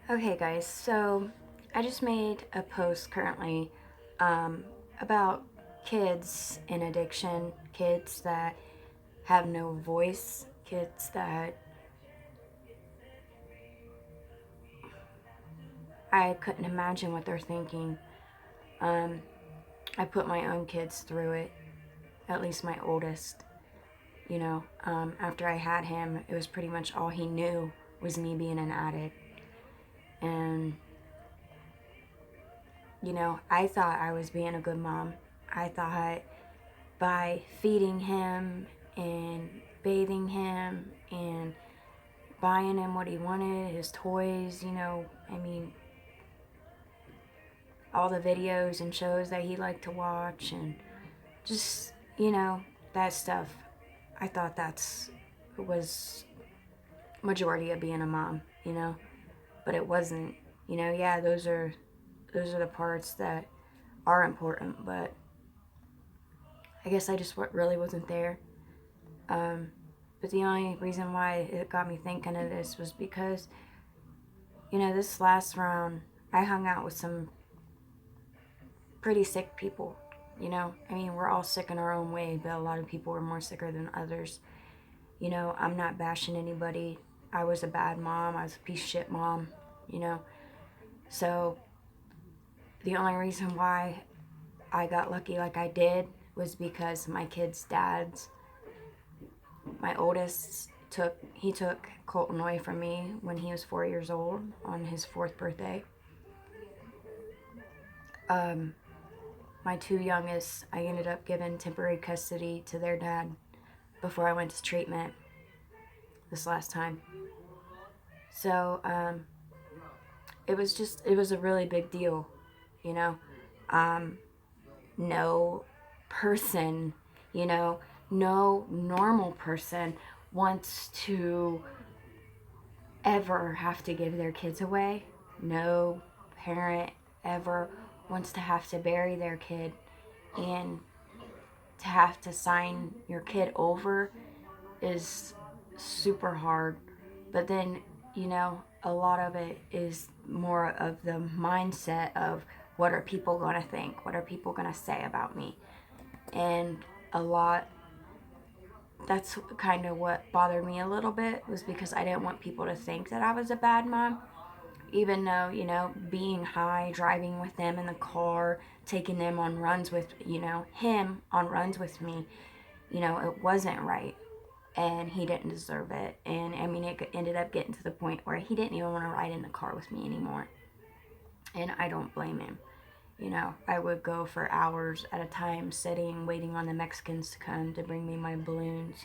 Okay, guys, so I just made a post currently about kids in addiction, kids that have no voice, kids that I couldn't imagine what they're thinking. Um, I put my own kids through it, at least my oldest. After I had him, it was pretty much all he knew was me being an addict. And I thought I was being a good mom. I thought by feeding him and bathing him and buying him what he wanted, his toys, all the videos and shows that he liked to watch and just, that stuff. I thought that's was majority of being a mom. But it wasn't. Yeah, those are the parts that are important, but I guess I just really wasn't there. Um, but the only reason why it got me thinking of this was because, this last round, I hung out with some pretty sick people. We're all sick in our own way, but a lot of people are more sicker than others. I'm not bashing anybody. I was a bad mom. I was a piece of shit mom, you know. So the only reason why I got lucky like I did was because my kids' dads, my oldest took Colton away from me when he was 4 years old on his fourth birthday. Um, my two youngest, I ended up giving temporary custody to their dad before I went to treatment this last time. So it was a really big deal, you know. Um, no person, you know, no normal person wants to ever have to give their kids away. No parent ever wants to have to bury their kid, and to have to sign your kid over is super hard. But then, a lot of it is more of the mindset of what are people going to think? What are people going to say about me? And a lot, that's kind of what bothered me a little bit, was because I didn't want people to think that I was a bad mom. Even though, being high, driving with them in the car, taking them on runs with, him on runs with me, it wasn't right. And he didn't deserve it. And it ended up getting to the point where he didn't even want to ride in the car with me anymore. And I don't blame him. I would go for hours at a time sitting, waiting on the Mexicans to come to bring me my balloons,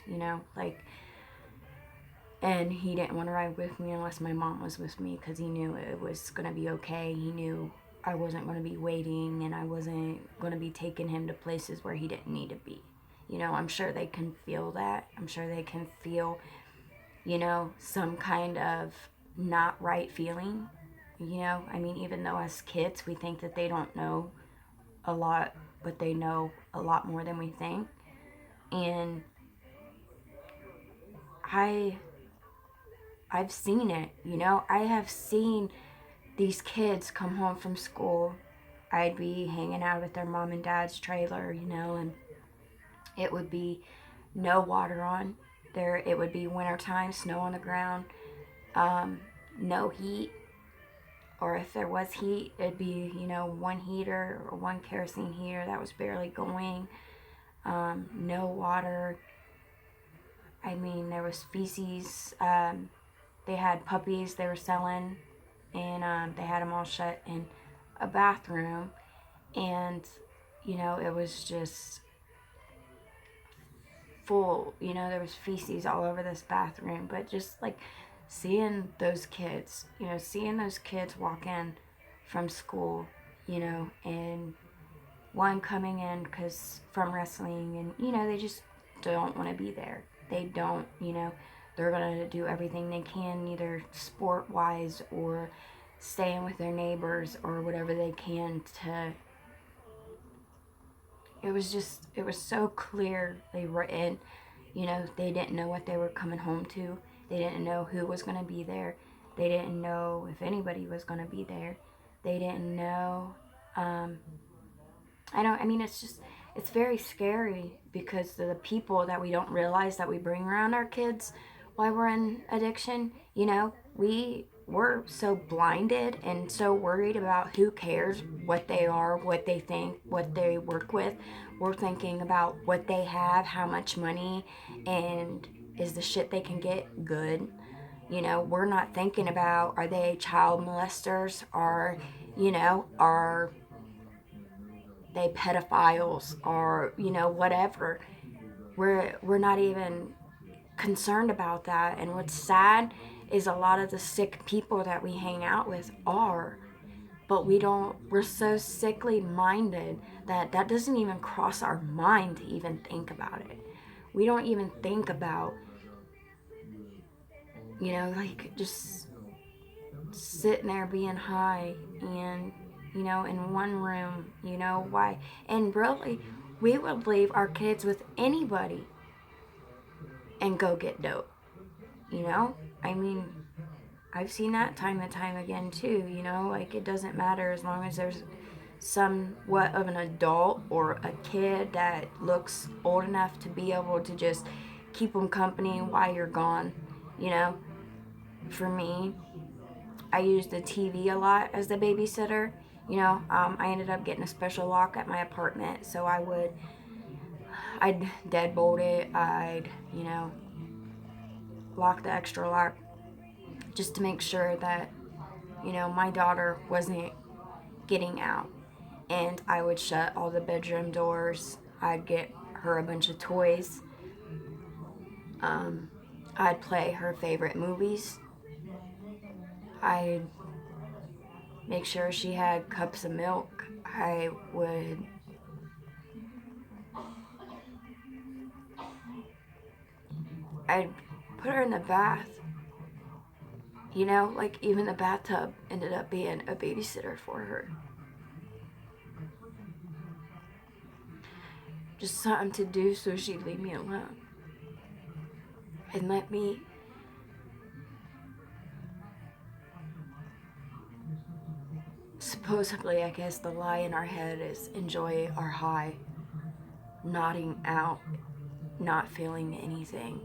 and he didn't want to ride with me unless my mom was with me, because he knew it was going to be okay. He knew I wasn't going to be waiting, and I wasn't going to be taking him to places where he didn't need to be. I'm sure they can feel that. I'm sure they can feel, some kind of not right feeling. Even though as kids we think that they don't know a lot, but they know a lot more than we think. And I've seen it, I have seen these kids come home from school. I'd be hanging out at their mom and dad's trailer, and it would be no water on there. It would be wintertime, snow on the ground, no heat, or if there was heat, it'd be, one heater or one kerosene heater that was barely going, no water. There was feces. They had puppies they were selling, and they had them all shut in a bathroom. And, it was just full. There was feces all over this bathroom. But just like seeing those kids walk in from school, and one coming in from wrestling, and, they just don't want to be there. They don't, they're going to do everything they can, either sport wise or staying with their neighbors or whatever they can to. It was so clear they were they didn't know what they were coming home to. They didn't know who was going to be there. They didn't know if anybody was going to be there. They didn't know. Um, I mean, it's just, it's very scary because the people that we don't realize that we bring around our kids while we're in addiction, we're so blinded and so worried about who cares what they are, what they think, what they work with. We're thinking about what they have, how much money, and is the shit they can get good. We're not thinking about, are they child molesters, are they pedophiles, or whatever. We're not even concerned about that. And what's sad is a lot of the sick people that we hang out with are, but we're so sickly minded that doesn't even cross our mind to even think about it. We don't even think about, like, just sitting there being high and, in one room, why. And really, we would leave our kids with anybody and go get dope, I mean, I've seen that time and time again too, like, it doesn't matter as long as there's somewhat of an adult or a kid that looks old enough to be able to just keep them company while you're gone, you know. For me, I used the TV a lot as the babysitter. I ended up getting a special lock at my apartment, so I'd deadbolt it, I'd, lock the extra lock just to make sure that, my daughter wasn't getting out. And I would shut all the bedroom doors. I'd get her a bunch of toys. Um, I'd play her favorite movies. I'd make sure she had cups of milk. I'd put her in the bath. Like, even the bathtub ended up being a babysitter for her. Just something to do so she'd leave me alone. And let me supposedly, I guess the lie in our head is enjoy our high, nodding out, not feeling anything.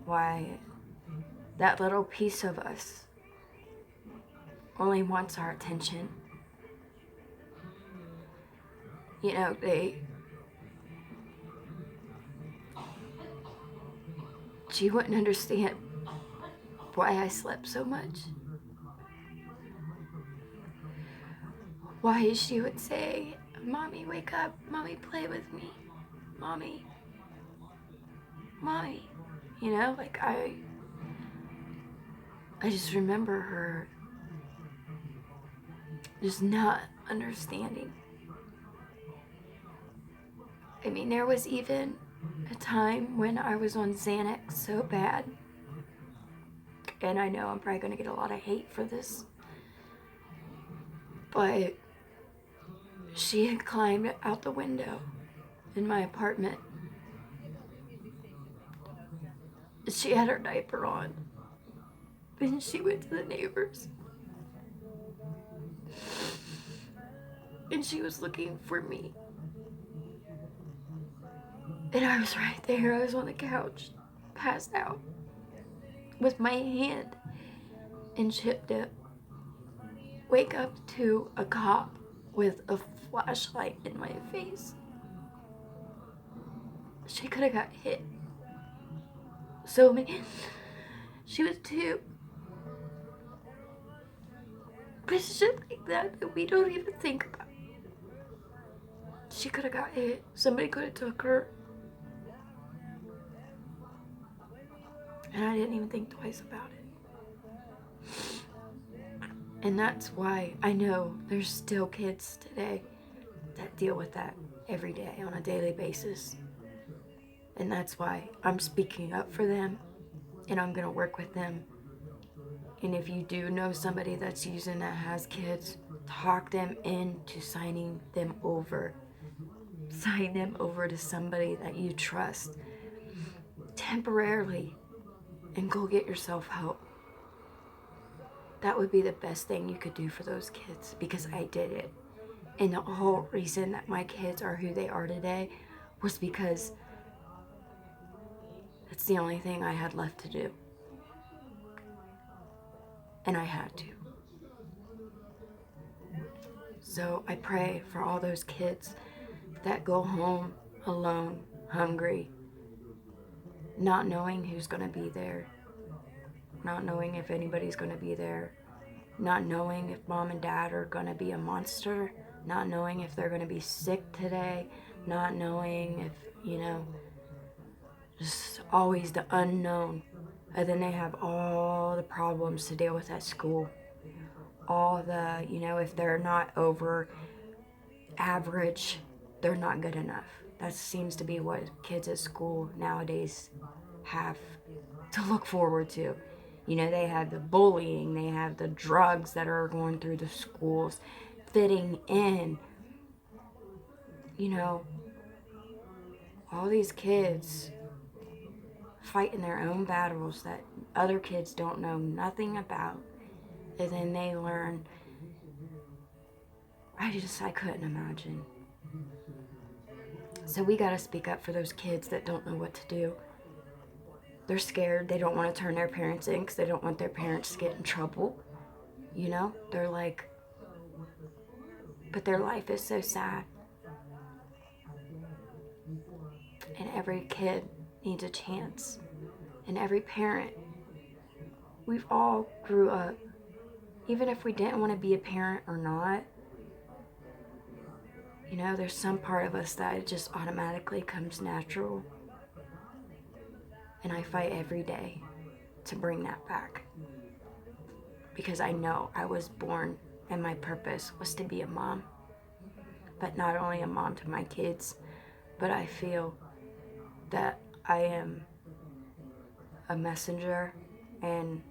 Why, that little piece of us only wants our attention. She wouldn't understand why I slept so much. Why she would say, "Mommy, wake up. Mommy, play with me. Mommy. Mommy." Like, I just remember her just not understanding. I mean, there was even a time when I was on Xanax so bad, and I know I'm probably going to get a lot of hate for this, but she had climbed out the window in my apartment. She had her diaper on, and she went to the neighbors, and she was looking for me. And I was right there. I was on the couch, passed out, with my hand in chip dip. Wake up to a cop with a flashlight in my face. She could have got hit. So many. She was 2. But it's shit like that we don't even think about. She could have got hit. Somebody could have took her. And I didn't even think twice about it. And that's why I know there's still kids today that deal with that every day on a daily basis. And that's why I'm speaking up for them, and I'm going to work with them. And if you do know somebody that's using that has kids, talk them into signing them over. Sign them over to somebody that you trust temporarily, and go get yourself help. that would be the best thing you could do for those kids, because I did it. And the whole reason that my kids are who they are today was because it's the only thing I had left to do. And I had to. So I pray for all those kids that go home alone, hungry, not knowing who's going to be there, not knowing if anybody's going to be there, not knowing if mom and dad are going to be a monster, not knowing if they're going to be sick today, not knowing if, just always the unknown. And then they have all the problems to deal with at school. All the, if they're not over average, they're not good enough. That seems to be what kids at school nowadays have to look forward to. They have the bullying, they have the drugs that are going through the schools, fitting in. All these kids fighting their own battles that other kids don't know nothing about. And then they learn. I couldn't imagine. So we gotta speak up for those kids that don't know what to do. They're scared. They don't want to turn their parents in because they don't want their parents to get in trouble. They're like, but their life is so sad. And every kid needs a chance. And every parent, we've all grew up. Even if we didn't want to be a parent or not, there's some part of us that it just automatically comes natural. And I fight every day to bring that back. Because I know I was born and my purpose was to be a mom. But not only a mom to my kids, but I feel that I am a messenger, and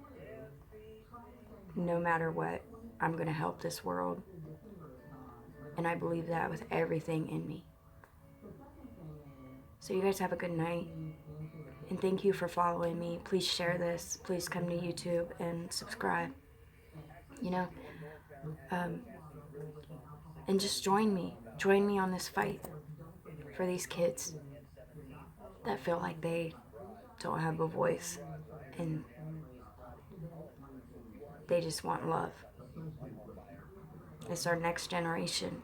no matter what, I'm going to help this world. And I believe that with everything in me. So you guys have a good night. And thank you for following me. Please share this. Please come to YouTube and subscribe. And just join me. Join me on this fight for these kids that feel like they don't have a voice and they just want love. It's our next generation,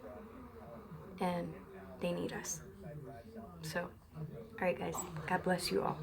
and they need us. So, alright guys, God bless you all.